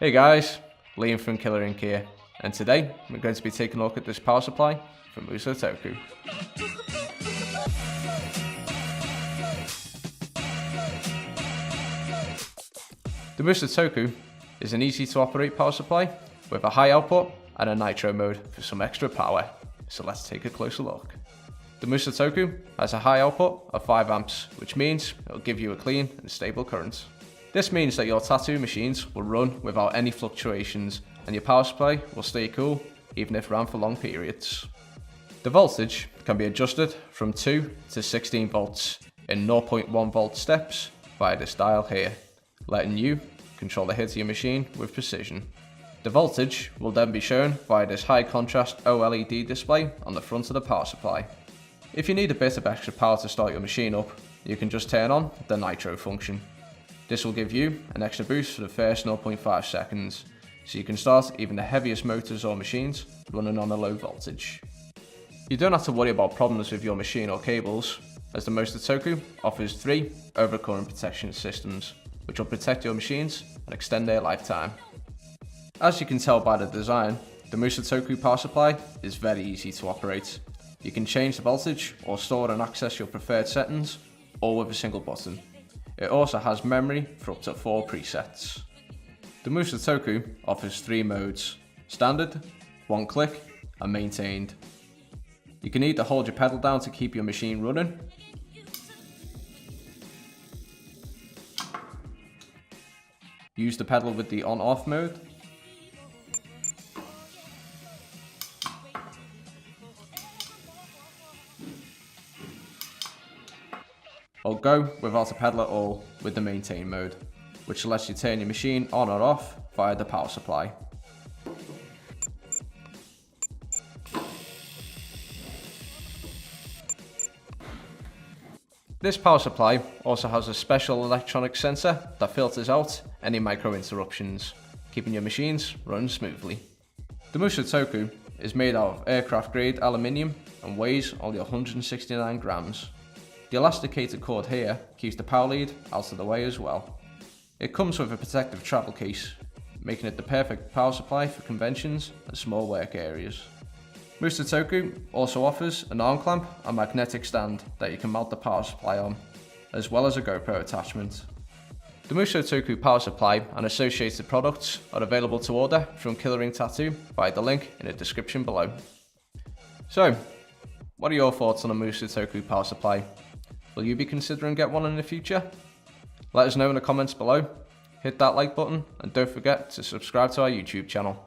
Hey guys, Liam from Killer Inc here, and today we're going to be taking a look at this power supply from Musotoku. The Musotoku is an easy to operate power supply with a high output and a Nitro mode for some extra power, so let's take a closer look. The Musotoku has a high output of 5 amps, which means it'll give you a clean and stable current. This means that your tattoo machines will run without any fluctuations and your power supply will stay cool even if ran for long periods. The voltage can be adjusted from 2 to 16 volts in 0.1 volt steps via this dial here, letting you control the hit of your machine with precision. The voltage will then be shown via this high contrast OLED display on the front of the power supply. If you need a bit of extra power to start your machine up, you can just turn on the Nitro function. This will give you an extra boost for the first 0.5 seconds, so you can start even the heaviest motors or machines running on a low voltage. You don't have to worry about problems with your machine or cables, as the Musotoku offers 3 overcurrent protection systems, which will protect your machines and extend their lifetime. As you can tell by the design, the Musotoku power supply is very easy to operate. You can change the voltage or store and access your preferred settings, all with a single button. It also has memory for up to 4 presets. The Musotoku offers 3 modes: standard, 1 click, and maintained. You can either hold your pedal down to keep your machine running, use the pedal with the on-off mode, or go without a pedal at all with the maintain mode, which lets you turn your machine on or off via the power supply. This power supply also has a special electronic sensor that filters out any micro interruptions, keeping your machines running smoothly. The Musotoku is made out of aircraft grade aluminium and weighs only 169 grams. The elasticated cord here keeps the power lead out of the way as well. It comes with a protective travel case, making it the perfect power supply for conventions and small work areas. Musotoku also offers an arm clamp and magnetic stand that you can mount the power supply on, as well as a GoPro attachment. The Musotoku power supply and associated products are available to order from Killer Inc Tattoo via the link in the description below. So, what are your thoughts on the Musotoku power supply? Will you be considering getting one in the future? Let us know in the comments below, hit that like button, and don't forget to subscribe to our YouTube channel.